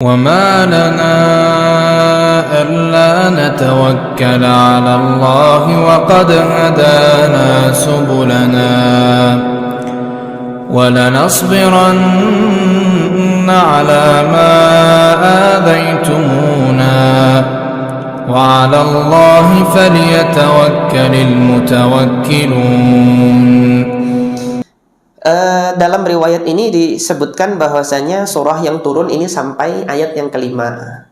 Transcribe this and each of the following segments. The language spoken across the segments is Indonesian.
وما لنا ألا نتوكل على الله وقد هدانا سبلنا ولنصبرن على ما آذيتمونا وعلى الله فليتوكل المتوكلون. Dalam riwayat ini disebutkan bahwasanya surah yang turun ini sampai ayat yang kelima.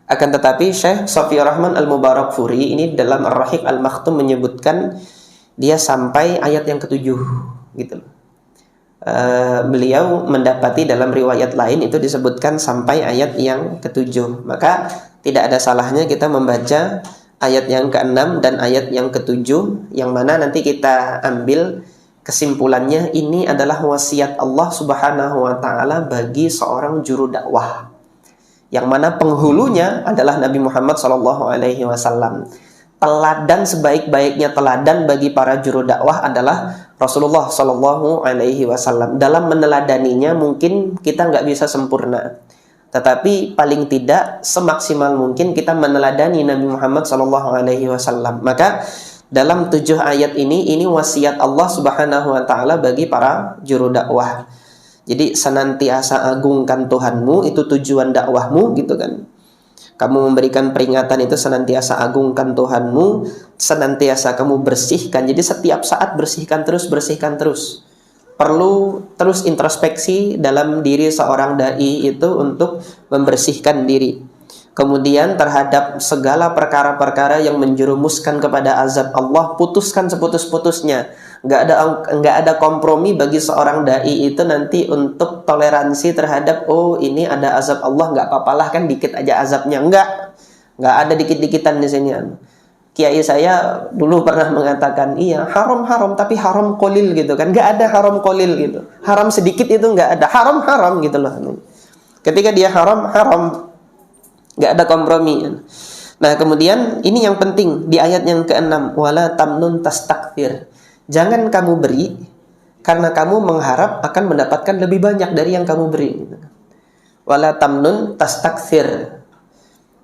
Akan tetapi Syekh Shafiyur Rahman Al-Mubarakfuri ini dalam Ar-Rahiq Al-Makhtum menyebutkan dia sampai ayat yang ketujuh gitu. Beliau mendapati dalam riwayat lain itu disebutkan sampai ayat yang ketujuh. Maka tidak ada salahnya kita membaca ayat yang keenam dan ayat yang ketujuh, yang mana nanti kita ambil kesimpulannya ini adalah wasiat Allah Subhanahu wa taala bagi seorang juru dakwah, yang mana penghulunya adalah Nabi Muhammad SAW. Teladan sebaik-baiknya teladan bagi para juru dakwah adalah Rasulullah SAW. Dalam meneladaninya mungkin kita nggak bisa sempurna, tetapi paling tidak semaksimal mungkin kita meneladani Nabi Muhammad SAW. Maka dalam 7 ayat ini wasiat Allah Subhanahu wa taala bagi para juru dakwah. Jadi senantiasa agungkan Tuhanmu, itu tujuan dakwahmu gitu kan. Kamu memberikan peringatan itu senantiasa agungkan Tuhanmu, senantiasa kamu bersihkan. Jadi setiap saat bersihkan terus. Perlu terus introspeksi dalam diri seorang dai itu untuk membersihkan diri. Kemudian terhadap segala perkara-perkara yang menjerumuskan kepada azab Allah, putuskan seputus-putusnya. Nggak ada kompromi bagi seorang dai itu nanti untuk toleransi terhadap ini ada azab Allah, nggak apa-apalah kan dikit aja azabnya. Nggak ada dikit-dikitan di sini. Kiai saya dulu pernah mengatakan, iya haram tapi haram kolil gitu kan. Nggak ada haram kolil gitu. Haram sedikit itu nggak ada. Haram gitu loh. Ketika dia haram, nggak ada kompromi. Nah kemudian ini yang penting di ayat yang ke-6, wala tamnun tastakthir. Jangan kamu beri karena kamu mengharap akan mendapatkan lebih banyak dari yang kamu beri. Wala tamnun tastakthir.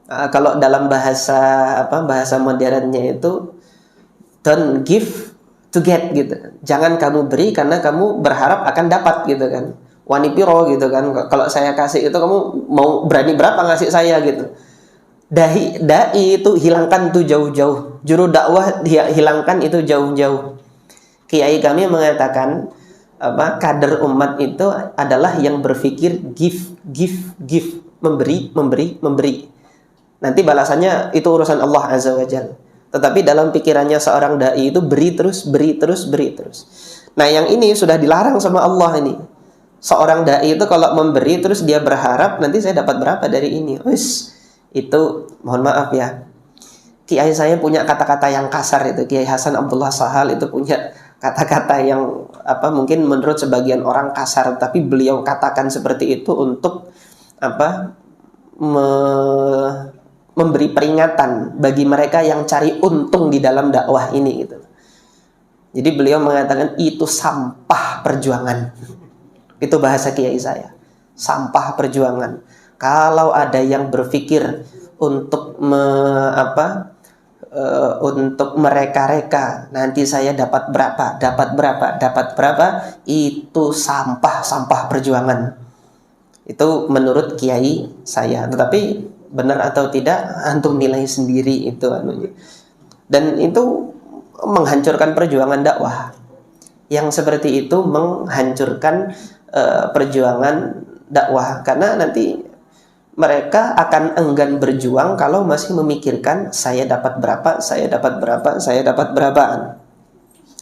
Kalau dalam bahasa modernnya itu don't give to get gitu. Jangan kamu beri karena kamu berharap akan dapat gitu kan. Wani piro gitu kan. Kalau saya kasih itu kamu mau berani berapa ngasih saya gitu. Dai itu hilangkan itu jauh-jauh. Juru dakwah dia hilangkan itu jauh-jauh. Kiai kami mengatakan kader umat itu adalah yang berpikir give, memberi. Nanti balasannya itu urusan Allah Azza wa Jalla. Tetapi dalam pikirannya seorang dai itu beri terus. Nah, yang ini sudah dilarang sama Allah ini. Seorang dai itu kalau memberi terus dia berharap nanti saya dapat berapa dari ini. Itu mohon maaf ya. Kiai saya punya kata-kata yang kasar itu. Kiai Hasan Abdullah Sahal itu punya kata-kata yang mungkin menurut sebagian orang kasar, tapi beliau katakan seperti itu untuk memberi peringatan bagi mereka yang cari untung di dalam dakwah ini gitu. Jadi beliau mengatakan itu sampah perjuangan. Itu bahasa kiai saya. Sampah perjuangan. Kalau ada yang berpikir untuk untuk mereka-reka nanti saya dapat berapa, itu sampah perjuangan. Itu menurut kiai saya. Tetapi benar atau tidak antum nilai sendiri itu anunya. Dan itu menghancurkan perjuangan dakwah. Yang seperti itu menghancurkan perjuangan dakwah, karena nanti mereka akan enggan berjuang kalau masih memikirkan saya dapat berapa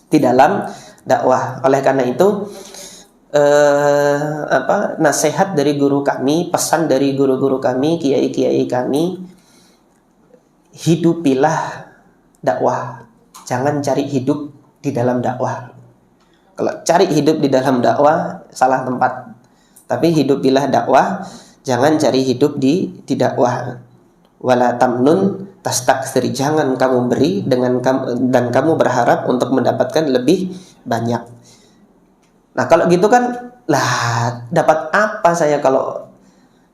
di dalam dakwah. Oleh karena itu nasihat dari guru kami, pesan dari guru-guru kami, kiai-kiai kami, hidupilah dakwah, jangan cari hidup di dalam dakwah. Kalau cari hidup di dalam dakwah salah tempat. Tapi hidupilah dakwah, jangan cari hidup di dakwah. Wala tamnun tastakthir, jangan kamu beri dan kamu berharap untuk mendapatkan lebih banyak. Nah, kalau gitu kan, dapat apa saya kalau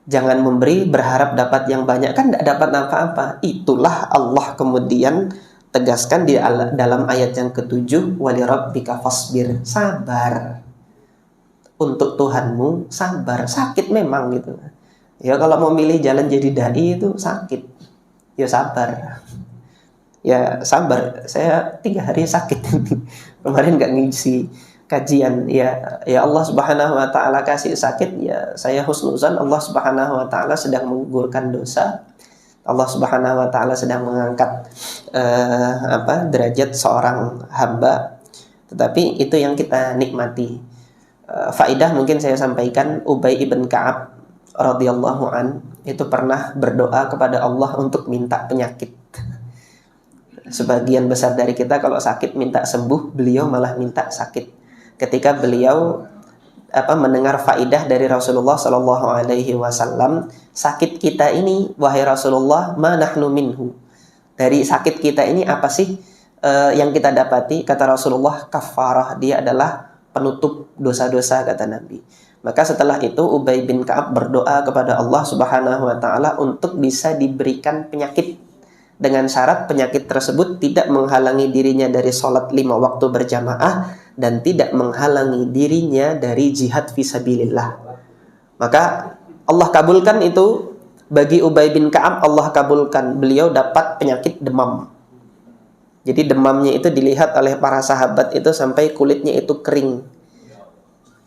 Jangan memberi berharap dapat yang banyak, kan tidak dapat apa-apa. Itulah Allah kemudian tegaskan di dalam ayat yang ke-7, walirabbika fasbir, sabar. Untuk Tuhanmu sabar. Sakit memang gitu. Ya kalau mau milih jalan jadi dai itu sakit. Ya sabar. Ya sabar. Saya 3 hari sakit. Kemarin nggak ngisi kajian. Ya Allah Subhanahu wa taala kasih sakit, ya saya husnuzan Allah Subhanahu wa taala sedang menggugurkan dosa. Allah Subhanahu wa taala sedang mengangkat derajat seorang hamba. Tetapi itu yang kita nikmati. Faidah mungkin saya sampaikan, Ubay ibn Ka'ab radhiyallahu an itu pernah berdoa kepada Allah untuk minta penyakit. Sebagian besar dari kita kalau sakit minta sembuh, beliau malah minta sakit. Ketika beliau mendengar faidah dari Rasulullah Shallallahu Alaihi Wasallam, sakit kita ini, wahai Rasulullah, ma nahnu minhu. Dari sakit kita ini apa sih yang kita dapati? Kata Rasulullah, kafarah, dia adalah penutup dosa-dosa, kata Nabi. Maka setelah itu Ubay bin Ka'ab berdoa kepada Allah Subhanahu wa taala untuk bisa diberikan penyakit, dengan syarat penyakit tersebut tidak menghalangi dirinya dari sholat 5 waktu berjamaah dan tidak menghalangi dirinya dari jihad fisabilillah. Maka Allah kabulkan itu bagi Ubay bin Ka'ab. Allah kabulkan, beliau dapat penyakit demam. Jadi demamnya itu dilihat oleh para sahabat itu sampai kulitnya itu kering.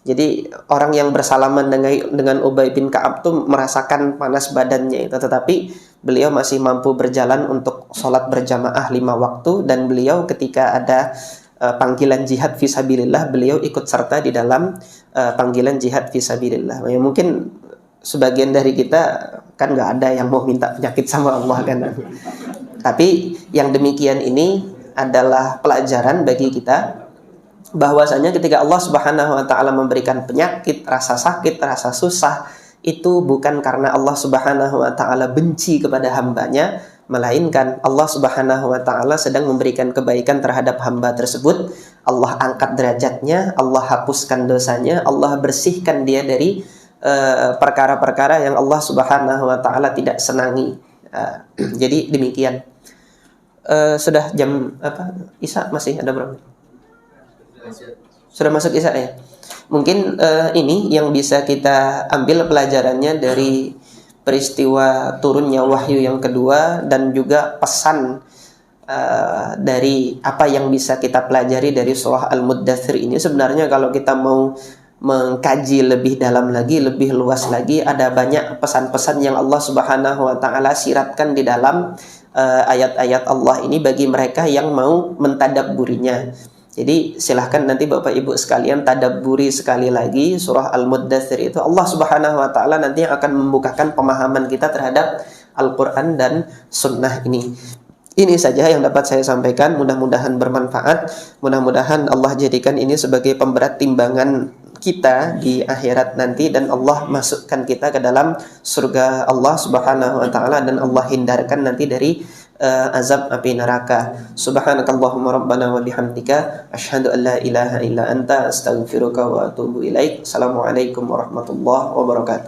Jadi orang yang bersalaman dengan Ubay bin Ka'ab tuh merasakan panas badannya itu. Tetapi beliau masih mampu berjalan untuk sholat berjamaah 5 waktu. Dan beliau ketika ada panggilan jihad fisabilillah, beliau ikut serta di dalam panggilan jihad fisabilillah. Ya, mungkin sebagian dari kita kan nggak ada yang mau minta penyakit sama Allah kan. Tapi yang demikian ini adalah pelajaran bagi kita, bahwasanya ketika Allah Subhanahu wa taala memberikan penyakit, rasa sakit, rasa susah, itu bukan karena Allah Subhanahu wa taala benci kepada hambanya, melainkan Allah Subhanahu wa taala sedang memberikan kebaikan terhadap hamba tersebut. Allah angkat derajatnya, Allah hapuskan dosanya, Allah bersihkan dia dari perkara-perkara yang Allah Subhanahu wa taala tidak senangi. Jadi demikian. Sudah jam Isya masih ada berapa? Sudah masuk Isya ya. Mungkin ini yang bisa kita ambil pelajarannya dari peristiwa turunnya wahyu yang kedua, dan juga pesan dari apa yang bisa kita pelajari dari surah Al-Muddathir ini. Sebenarnya kalau kita mau mengkaji lebih dalam lagi, lebih luas lagi, ada banyak pesan-pesan yang Allah Subhanahu wa taala siratkan di dalam ayat-ayat Allah ini bagi mereka yang mau mentadabburinya. Jadi silahkan nanti Bapak Ibu sekalian tadabburi sekali lagi surah Al-Muddathir itu. Allah Subhanahu wa taala nanti yang akan membukakan pemahaman kita terhadap Al-Qur'an dan sunnah ini. Ini saja yang dapat saya sampaikan, mudah-mudahan bermanfaat. Mudah-mudahan Allah jadikan ini sebagai pemberat timbangan kita di akhirat nanti, dan Allah masukkan kita ke dalam surga Allah Subhanahu wa taala, dan Allah hindarkan nanti dari azab api neraka. Subhanakallahumma rabbana wa bihamdika asyhadu an la ilaha illa anta astaghfiruka wa atubu ilaik. Assalamualaikum warahmatullahi wabarakatuh.